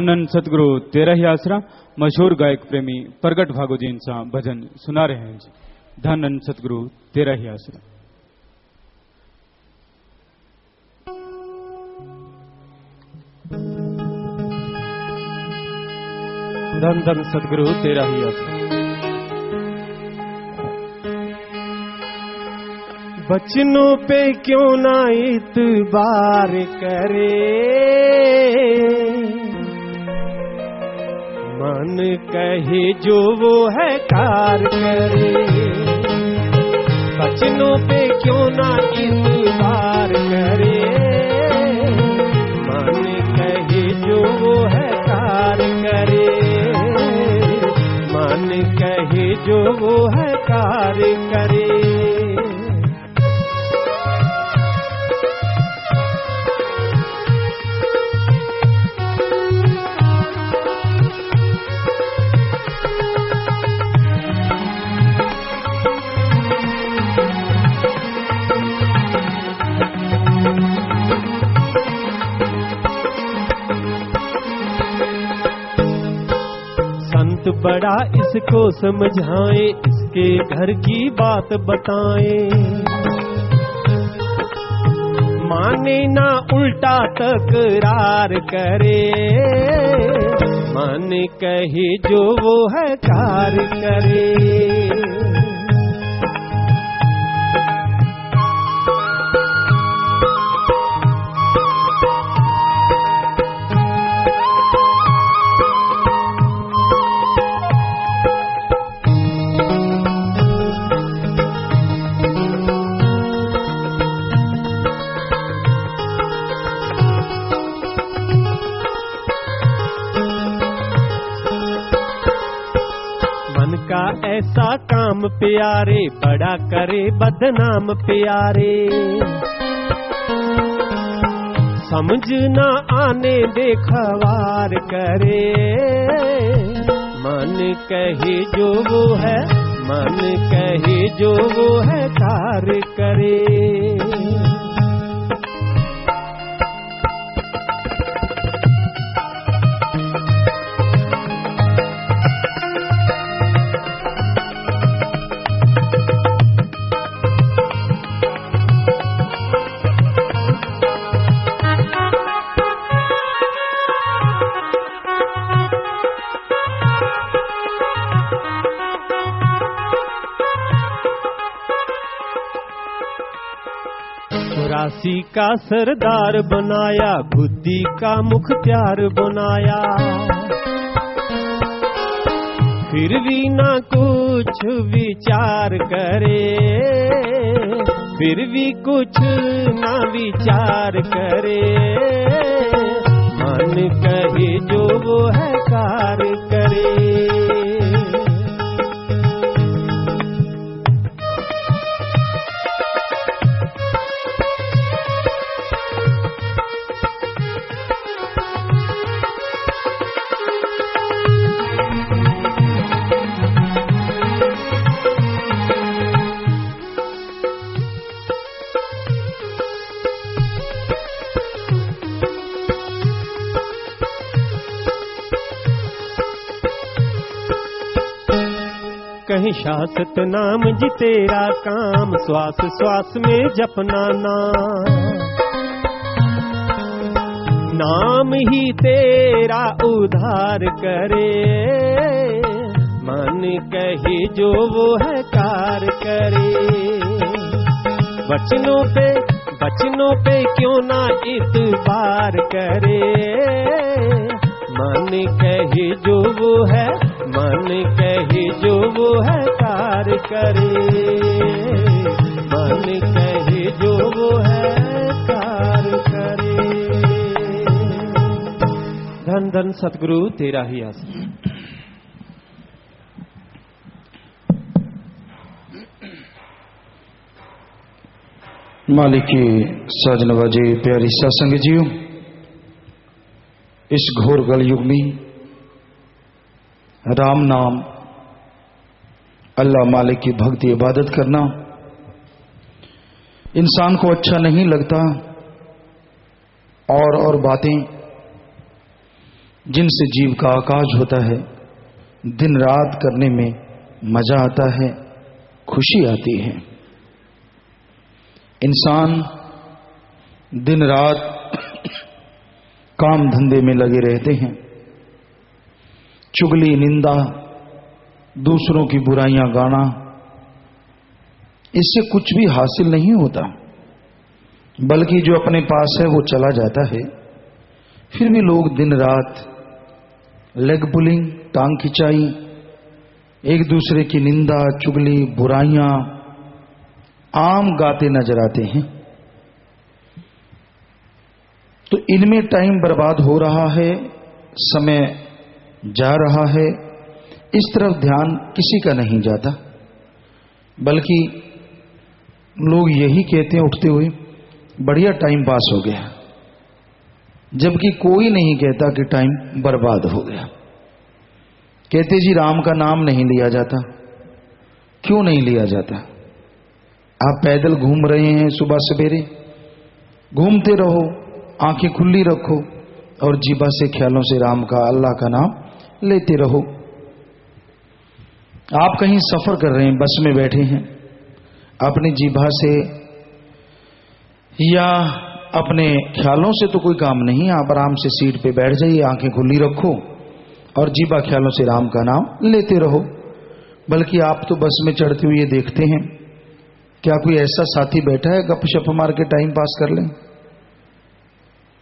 धनन सतगुरु तेरा ही आसरा मशहूर गायक प्रेमी प्रगट भागोजीन सा भजन सुना रहे हैं जी। धनन सतगुरु तेरा ही आसरा। धन धन सतगुरु तेरा ही आसरा। बचनों पे क्यों ना इतबार करे, मन कहे जो वो है कार करे। बचनों पे क्यों ना इतबार करे, मन कहे जो वो है कार करे। मन कहे जो वो है कार करे। बड़ा इसको समझाएं, इसके घर की बात बताएं। माने ना उल्टा तकरार करे, माने कहे जो वो है कार करे। ऐसा काम प्यारे, बड़ा करे बदनाम प्यारे। समझ ना आने दे खवार करे। मन कहे जो वो है, मन कहे जो वो है कार करे। चौरासी का सरदार बनाया, बुद्धि का मुख्तियार बनाया। फिर भी ना कुछ विचार करे, फिर भी कुछ ना विचार करे। मन कहे जो वो है कार करे। कहीं शासत नाम जी तेरा काम, श्वास श्वास में जपना नाम ही तेरा उद्धार करे। मन कहे जो वो है कार करे। बचनों पे क्यों ना इतबार करे। मन कहे जो वो है, मन कहे जो वो है कार करे। मन कहे जो वो है कार करे। धन धन सतगुरु तेरा ही आसरा। मालिक की साज नवाजे प्यारी सत्संग जीव, इस घोर कल युग में राम नाम, अल्लाह मालिक की भक्ति इबादत करना इंसान को अच्छा नहीं लगता। और बातें जिनसे जीव का आकाश होता है, दिन रात करने में मजा आता है, खुशी आती है। इंसान दिन रात काम धंधे में लगे रहते हैं, चुगली, निंदा, दूसरों की बुराइयां गाना, इससे कुछ भी हासिल नहीं होता, बल्कि जो अपने पास है वो चला जाता है। फिर भी लोग दिन रात लेग पुलिंग, टांग खिंचाई, एक दूसरे की निंदा, चुगली, बुराइयां आम गाते नजर आते हैं। तो इनमें टाइम बर्बाद हो रहा है, समय जा रहा है, इस तरफ ध्यान किसी का नहीं जाता, बल्कि लोग यही कहते हैं उठते हुए, बढ़िया टाइम पास हो गया, जबकि कोई नहीं कहता कि टाइम बर्बाद हो गया। कहते जी राम का नाम नहीं लिया जाता। क्यों नहीं लिया जाता? आप पैदल घूम रहे हैं, सुबह सवेरे घूमते रहो, आंखें खुली रखो और जीभा से, ख्यालों से राम का, अल्लाह का नाम लेते रहो। आप कहीं सफर कर रहे हैं, बस में बैठे हैं, अपनी जीभा से या अपने ख्यालों से तो कोई काम नहीं, आप आराम से सीट पे बैठ जाइए, आंखें खुली रखो और जीभा ख्यालों से राम का नाम लेते रहो। बल्कि आप तो बस में चढ़ते हुए ये देखते हैं, क्या कोई ऐसा साथी बैठा है गपशप मार के टाइम पास कर लें?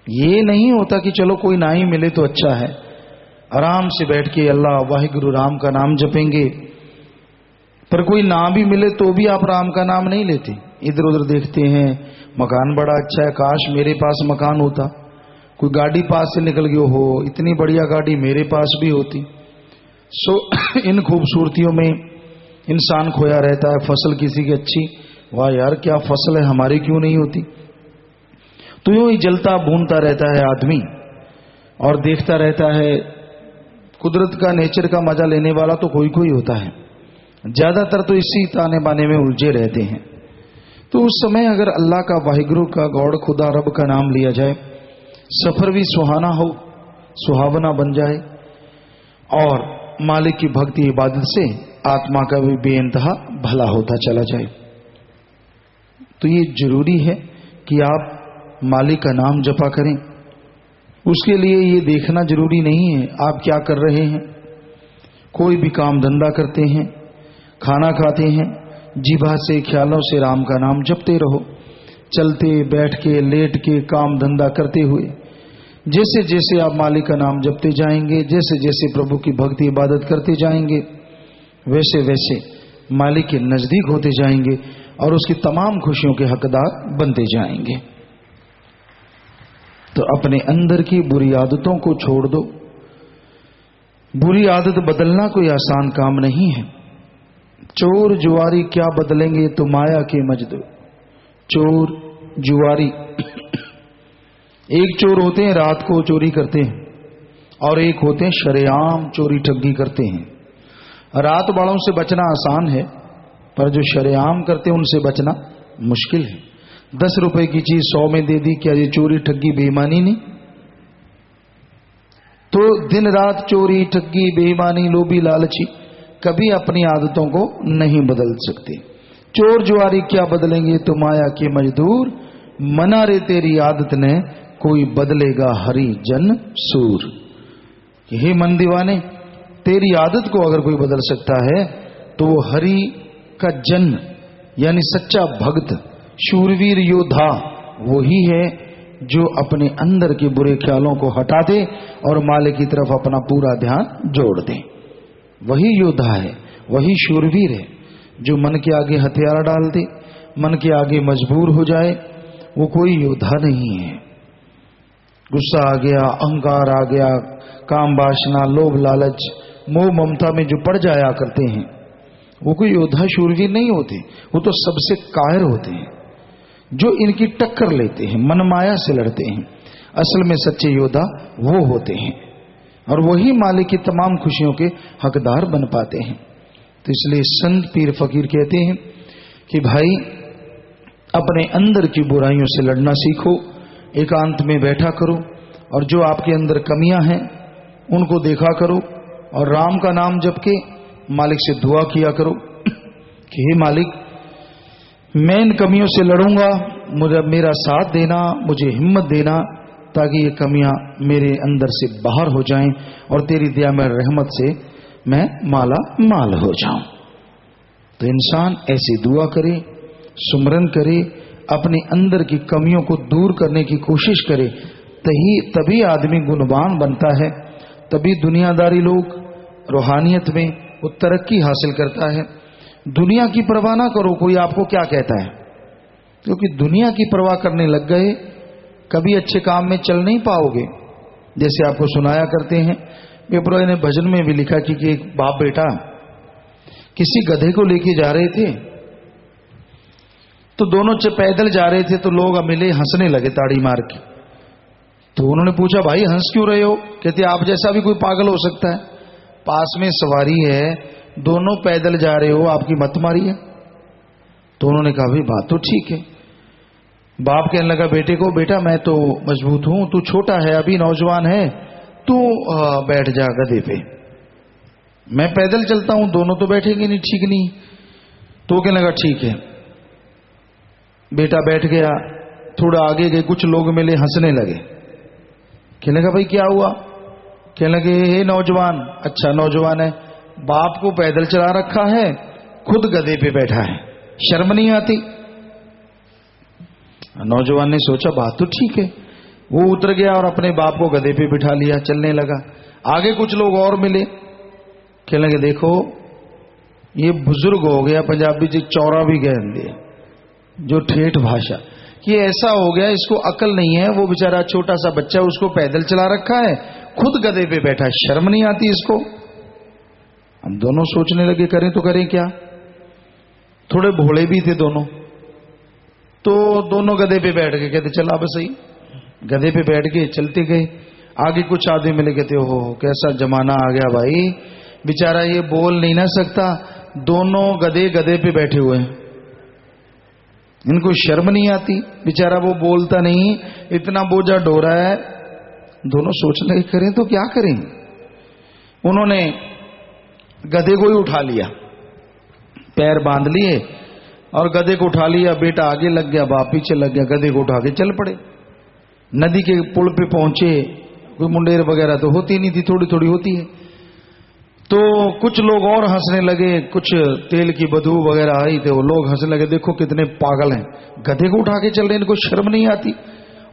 ये नहीं होता कि चलो कोई ना ही मिले तो अच्छा है, आराम से बैठ के अल्लाह वाहिगुरु राम का नाम जपेंगे। पर कोई ना भी मिले तो भी आप राम का नाम नहीं लेते, इधर उधर देखते हैं, मकान बड़ा अच्छा है, काश मेरे पास मकान होता, कोई गाड़ी पास से निकल गई हो, इतनी बढ़िया गाड़ी मेरे पास भी होती। सो इन खूबसूरतियों में इंसान खोया रहता है। फसल किसी की अच्छी, वाह यार क्या फसल है, हमारी क्यों नहीं होती? तो यूं ही जलता भूनता रहता है आदमी और देखता रहता है। कुदरत का, नेचर का मजा लेने वाला तो कोई कोई होता है, ज्यादातर तो इसी ताने बाने में उलझे रहते हैं। तो उस समय अगर अल्लाह का, वाहिगुरु का, गॉड, खुदा, रब का नाम लिया जाए, सफर भी सुहाना हो, सुहावना बन जाए और मालिक की भक्ति इबादत से आत्मा का भी बेइंतहा भला होता चला जाए। तो ये जरूरी है कि आप मालिक का नाम जपा करें। उसके लिए ये देखना जरूरी नहीं है आप क्या कर रहे हैं। कोई भी काम धंधा करते हैं, खाना खाते हैं, जीभा से, ख्यालों से राम का नाम जपते रहो। चलते, बैठ के, लेट के, काम धंधा करते हुए जैसे जैसे आप मालिक का नाम जपते जाएंगे, जैसे जैसे प्रभु की भक्ति इबादत करते जाएंगे, वैसे वैसे मालिक के नजदीक होते जाएंगे और उसकी तमाम खुशियों के हकदार बनते जाएंगे। तो अपने अंदर की बुरी आदतों को छोड़ दो। बुरी आदत बदलना कोई आसान काम नहीं है। चोर जुआरी क्या बदलेंगे तो माया के मजदूर। चोर जुआरी एक चोर होते हैं रात को चोरी करते हैं और एक होते हैं शरेआम चोरी ठगी करते हैं। रात वालों से बचना आसान है, पर जो शरेआम करते हैं उनसे बचना मुश्किल है। 10 रुपए की चीज 100 में दे दी, क्या ये चोरी ठगी बेईमानी नहीं? तो दिन रात चोरी ठगी बेईमानी लोभी लालची कभी अपनी आदतों को नहीं बदल सकते। चोर जुआरी क्या बदलेंगे तो माया के मजदूर। मना रे तेरी आदत ने कोई बदलेगा हरि जन सूर। हे मन दीवाने, तेरी आदत को अगर कोई बदल सकता है तो वो हरि का जन यानी सच्चा भक्त, शूरवीर योद्धा वही है जो अपने अंदर के बुरे ख्यालों को हटा दे और मालिक की तरफ अपना पूरा ध्यान जोड़ दे। वही योद्धा है, वही शूरवीर है जो मन के आगे हथियार डाल दे, मन के आगे मजबूर हो जाए। वो कोई योद्धा नहीं है। गुस्सा आ गया, अहंकार आ गया, काम वासना, लोभ लालच, मोह ममता में जो पड़ जाया करते हैं, वो कोई योद्धा शूरवीर नहीं होते। वो तो सबसे कायर होते हैं, जो इनकी टक्कर लेते हैं, मनमाया से लड़ते हैं। असल में सच्चे योद्धा वो होते हैं और वही मालिक की तमाम खुशियों के हकदार बन पाते हैं। तो इसलिए संत पीर फकीर कहते हैं कि भाई अपने अंदर की बुराइयों से लड़ना सीखो, एकांत में बैठा करो और जो आपके अंदर कमियां हैं उनको देखा करो और राम का नाम जप के मालिक से दुआ किया करो कि हे मालिक, मैं इन कमियों से लड़ूंगा, मुझे मेरा साथ देना, मुझे हिम्मत देना, ताकि ये कमियां मेरे अंदर से बाहर हो जाएं और तेरी दया में रहमत से मैं माला माल हो जाऊं। तो इंसान ऐसी दुआ करे, सुमरन करे, अपने अंदर की कमियों को दूर करने की कोशिश करे, तभी आदमी गुणवान बनता है, तभी दुनियादारी लोग रूहानियत में वो तरक्की हासिल करता है। दुनिया की परवाह ना करो, कोई आपको क्या कहता है, क्योंकि दुनिया की परवाह करने लग गए कभी अच्छे काम में चल नहीं पाओगे। जैसे आपको सुनाया करते हैं, पेपरों ने भजन में भी लिखा कि एक बाप बेटा किसी गधे को लेके जा रहे थे, तो दोनों पैदल जा रहे थे, तो लोग मिले, हंसने लगे ताड़ी मार के। तो उन्होंने पूछा, भाई हंस क्यों रहे हो? कहते आप जैसा भी कोई पागल हो सकता है, पास में सवारी है, दोनों पैदल जा रहे हो, आपकी मत मारी है। तो उन्होंने कहा, भाई बात तो ठीक है। बाप कहने लगा बेटे को, बेटा मैं तो मजबूत हूं, तू छोटा है, अभी नौजवान है, तू बैठ जा गधे पे, मैं पैदल चलता हूं, दोनों तो बैठेंगे नहीं, ठीक नहीं। तो कहने लगा ठीक है। बेटा बैठ गया, थोड़ा आगे गए, कुछ लोग मिले, हंसने लगे। कहने लगा भाई क्या हुआ? कहने लगे, हे नौजवान, अच्छा नौजवान है, बाप को पैदल चला रखा है, खुद गधे पे बैठा है, शर्म नहीं आती? नौजवान ने सोचा बात तो ठीक है, वो उतर गया और अपने बाप को गधे पे बिठा लिया, चलने लगा। आगे कुछ लोग और मिले, कहने लगे देखो ये बुजुर्ग हो गया, पंजाबी जी चौरा भी कह दिए, जो ठेठ भाषा, कि ऐसा हो गया, इसको अकल नहीं है, वो बेचारा छोटा सा बच्चा, उसको पैदल चला रखा है, खुद गधे पे बैठा है, शर्म नहीं आती इसको? हम दोनों सोचने लगे करें तो करें क्या। थोड़े भोले भी थे दोनों, तो दोनों गधे पे बैठ गए। कहते चला बस सही, गधे पे बैठ गए, चलते गए। आगे कुछ आदमी मिले, कहते हो कैसा जमाना आ गया भाई, बेचारा ये बोल नहीं ना सकता, दोनों गधे गधे पे बैठे हुए हैं, इनको शर्म नहीं आती, बेचारा वो बोलता नहीं, इतना बोझा ढो रहा है। दोनों सोचने लगे करें तो क्या करें। उन्होंने गधे को ही उठा लिया, पैर बांध लिए और गधे को उठा लिया। बेटा आगे लग गया, बाप पीछे लग गया, गधे को उठा के चल पड़े। नदी के पुल पे पहुंचे, कोई मुंडेर वगैरह तो होती नहीं थी, थोड़ी थोड़ी होती है। तो कुछ लोग और हंसने लगे, कुछ तेल की बदबू वगैरह आई, तो वो लोग हंसने लगे, देखो कितने पागल हैं, गधे को उठा के चल रहे हैं, इनको शर्म नहीं आती।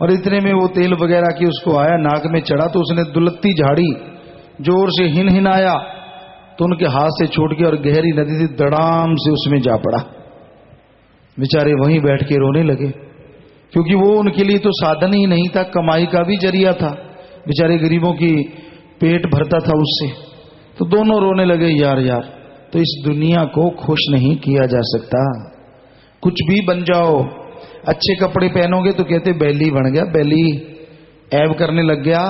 और इतने में वो तेल वगैरह की उसको आया, नाक में चढ़ा, तो उसने दुलत्ती झाड़ी, जोर से हिन हिन आया, तो उनके हाथ से छूट के और गहरी नदी थी, दड़ाम से उसमें जा पड़ा। बेचारे वहीं बैठ के रोने लगे, क्योंकि वो उनके लिए तो साधन ही नहीं था, कमाई का भी जरिया था, बेचारे गरीबों की पेट भरता था उससे। तो दोनों रोने लगे, यार यार, तो इस दुनिया को खुश नहीं किया जा सकता। कुछ भी बन जाओ, अच्छे कपड़े पहनोगे तो कहते बैली बन गया, बैली ऐब करने लग गया,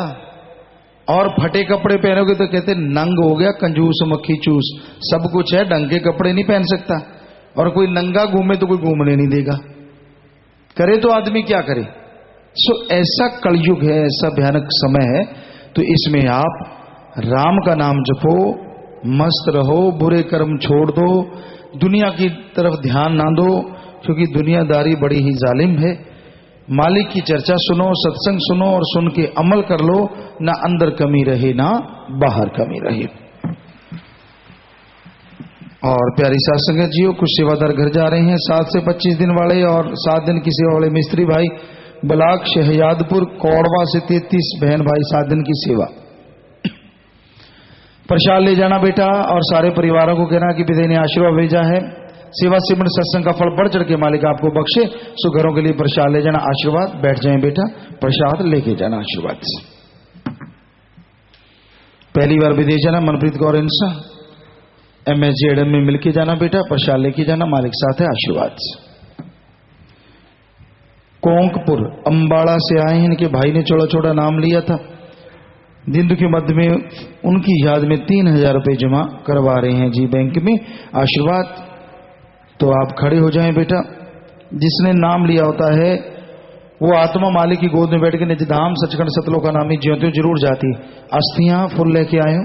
और फटे कपड़े पहनोगे तो कहते नंग हो गया, कंजूस मक्खी चूस। सब कुछ है, ढंग के कपड़े नहीं पहन सकता, और कोई नंगा घूमे तो कोई घूमने नहीं देगा, करे तो आदमी क्या करे। सो ऐसा कलयुग है, ऐसा भयानक समय है, तो इसमें आप राम का नाम जपो, मस्त रहो, बुरे कर्म छोड़ दो, दुनिया की तरफ ध्यान ना दो, क्योंकि दुनियादारी बड़ी ही जालिम है। मालिक की चर्चा सुनो, सत्संग सुनो और सुन के अमल कर लो, ना अंदर कमी रहे ना बाहर कमी रहे। और प्यारी साथ संगत जियो, कुछ सेवादार घर जा रहे हैं, 7 से 25 दिन वाले और 7 दिन की सेवा वाले मिस्त्री भाई बलाक शहयादपुर कौड़वा से 33 बहन भाई 7 दिन की सेवा। प्रसाद ले जाना बेटा, और सारे परिवारों को कहना कि पिता ने आशीर्वाद भेजा है, सेवा सिमरन सत्संग का फल बढ़ चढ़ के मालिक आपको बख्शे। सो घरों के लिए प्रसाद ले जाना, आशीर्वाद। बैठ जाएं बेटा, प्रसाद लेके जाना आशीर्वाद से। पहली बार विदेश जाना, मनप्रीत कौर इंसा MSG एडम में मिलके जाना बेटा, प्रसाद लेके जाना, मालिक साथ है, आशीर्वाद से। कोंकपुर अंबाड़ा से आए हैं, इनके भाई ने छोटा छोटा नाम लिया था, दिन के मध्य में उनकी याद में 3000 रुपये जमा करवा रहे हैं जी बैंक में, आशीर्वाद। तो आप खड़े हो जाएं बेटा। जिसने नाम लिया होता है वो आत्मा मालिक की गोद में बैठ के निज धाम सचखंड सतलोक का नामी ज्योतियों जरूर जाती। अस्थियां फुल लेके आए हो,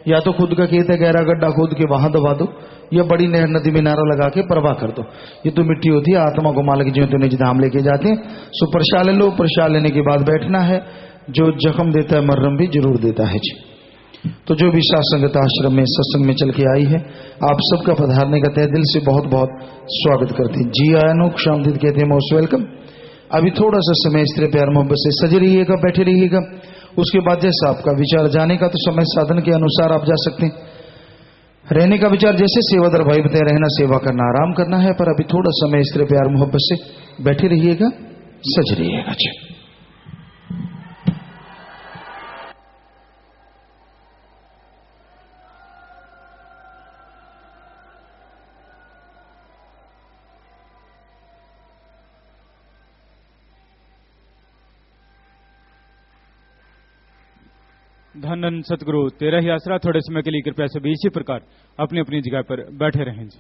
या तो खुद का खेत है गहरा गड्ढा खोद के वहां दबा दो, या बड़ी नहर नदी में नारा लगा के परवाह कर दो। ये तो मिट्टी होती है, आत्मा को मालिक ज्योतियों निज धाम लेके जाते हैं। सो प्रसाद ले लो, प्रसाद लेने के बाद बैठना है। जो जख्म देता है मर्रम भी जरूर देता है जी। तो जो भी सात्संगत आश्रम में सत्संग में चल के आई है, आप सबका पधारने का तहे दिल से बहुत बहुत स्वागत करते हैं। जी आयनो क्षामदित कहते हैं, मोस्ट वेलकम। अभी थोड़ा सा समय स्त्री प्यार मोहब्बत से सजे रहिएगा, बैठे रहिएगा। उसके बाद जैसा आपका विचार जाने का, तो समय साधन के अनुसार आप जा सकते हैं। रहने का विचार जैसे सेवादार भाई बताए, रहना सेवा करना आराम करना है। पर अभी थोड़ा समय स्त्री प्यार मोहब्बत से बैठे रहिएगा, सज रहिएगा जी। धन सतगुरु तेरा ही आसरा। थोड़े समय के लिए कृपया सभी इसी प्रकार अपनी अपनी जगह पर बैठे रहें जी।